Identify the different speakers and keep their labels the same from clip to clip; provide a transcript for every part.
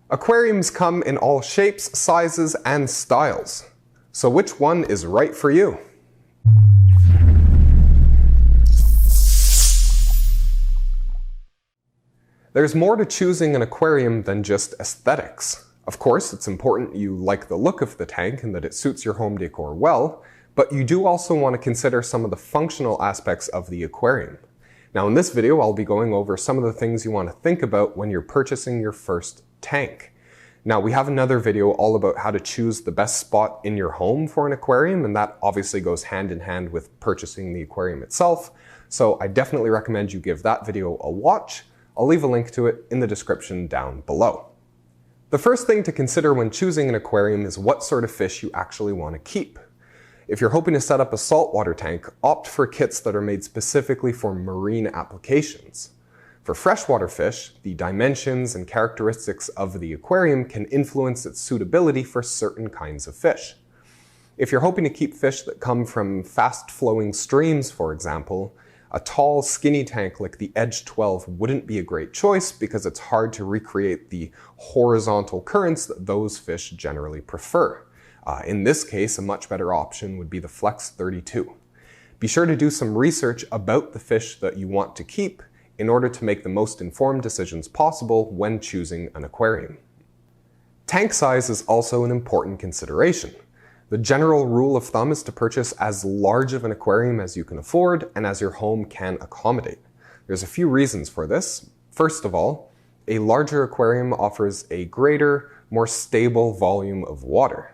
Speaker 1: Aquariums come in all shapes, sizes, and styles. So which one is right for you? There's more to choosing an aquarium than just aesthetics. Of course, it's important you like the look of the tank and that it suits your home decor well, but you do also want to consider some of the functional aspects of the aquarium. Now in this video, I'll be going over some of the things you want to think about when you're purchasing your first tank. Now we have another video all about how to choose the best spot in your home for an aquarium, and that obviously goes hand in hand with purchasing the aquarium itself. So I definitely recommend you give that video a watch. I'll leave a link to it in the description down below. The first thing to consider when choosing an aquarium is what sort of fish you actually want to keep. If you're hoping to set up a saltwater tank, opt for kits that are made specifically for marine applications. For freshwater fish, the dimensions and characteristics of the aquarium can influence its suitability for certain kinds of fish. If you're hoping to keep fish that come from fast-flowing streams, for example, a tall, skinny tank like the Edge 12 wouldn't be a great choice because it's hard to recreate the horizontal currents that those fish generally prefer. In this case, a much better option would be the Flex 32. Be sure to do some research about the fish that you want to keep in order to make the most informed decisions possible when choosing an aquarium. Tank size is also an important consideration. The general rule of thumb is to purchase as large of an aquarium as you can afford and as your home can accommodate. There's a few reasons for this. First of all, a larger aquarium offers a greater, more stable volume of water.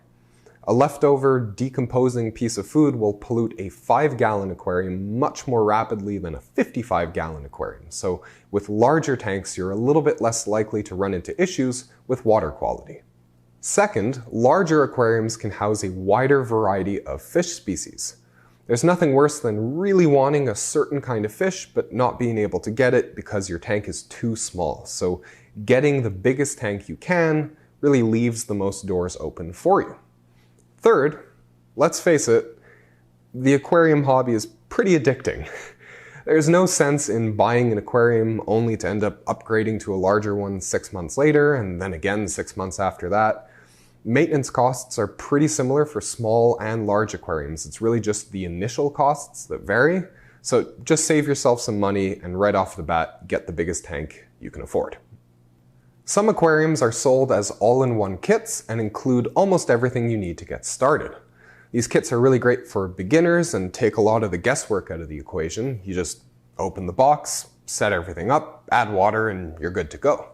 Speaker 1: A leftover, decomposing piece of food will pollute a 5-gallon aquarium much more rapidly than a 55-gallon aquarium. So with larger tanks, you're a little bit less likely to run into issues with water quality. Second, larger aquariums can house a wider variety of fish species. There's nothing worse than really wanting a certain kind of fish but not being able to get it because your tank is too small. So getting the biggest tank you can really leaves the most doors open for you. Third, let's face it, the aquarium hobby is pretty addicting. There's no sense in buying an aquarium only to end up upgrading to a larger one 6 months later and then again 6 months after that. Maintenance costs are pretty similar for small and large aquariums. It's really just the initial costs that vary. So just save yourself some money and right off the bat, get the biggest tank you can afford. Some aquariums are sold as all-in-one kits and include almost everything you need to get started. These kits are really great for beginners and take a lot of the guesswork out of the equation. You just open the box, set everything up, add water, and you're good to go.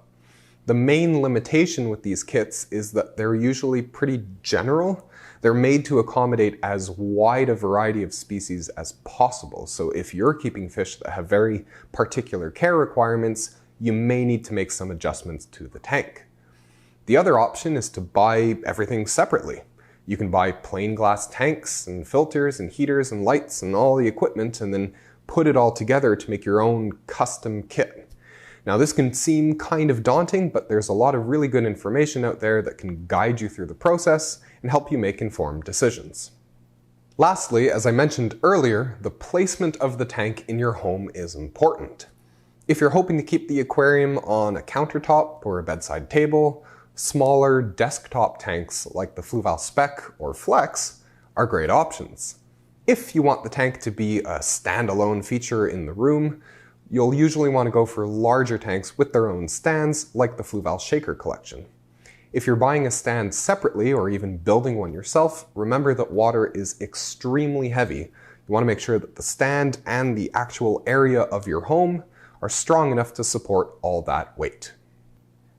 Speaker 1: The main limitation with these kits is that they're usually pretty general. They're made to accommodate as wide a variety of species as possible. So if you're keeping fish that have very particular care requirements, you may need to make some adjustments to the tank. The other option is to buy everything separately. You can buy plain glass tanks and filters and heaters and lights and all the equipment and then put it all together to make your own custom kit. Now this can seem kind of daunting, but there's a lot of really good information out there that can guide you through the process and help you make informed decisions. Lastly, as I mentioned earlier, the placement of the tank in your home is important. If you're hoping to keep the aquarium on a countertop or a bedside table, smaller desktop tanks like the Fluval Spec or Flex are great options. If you want the tank to be a standalone feature in the room, you'll usually want to go for larger tanks with their own stands like the Fluval Shaker collection. If you're buying a stand separately or even building one yourself, remember that water is extremely heavy. You want to make sure that the stand and the actual area of your home are strong enough to support all that weight.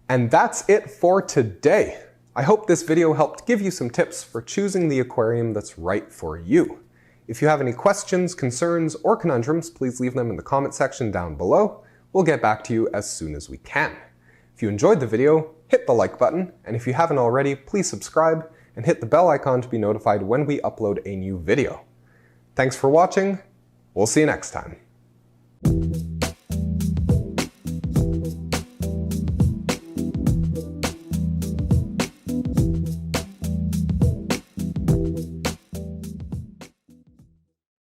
Speaker 1: And that's it for today. I hope this video helped give you some tips for choosing the aquarium that's right for you. If you have any questions, concerns, or conundrums, please leave them in the comment section down below. We'll get back to you as soon as we can. If you enjoyed the video, hit the like button, and if you haven't already, please subscribe and hit the bell icon to be notified when we upload a new video. Thanks for watching. We'll see you next time.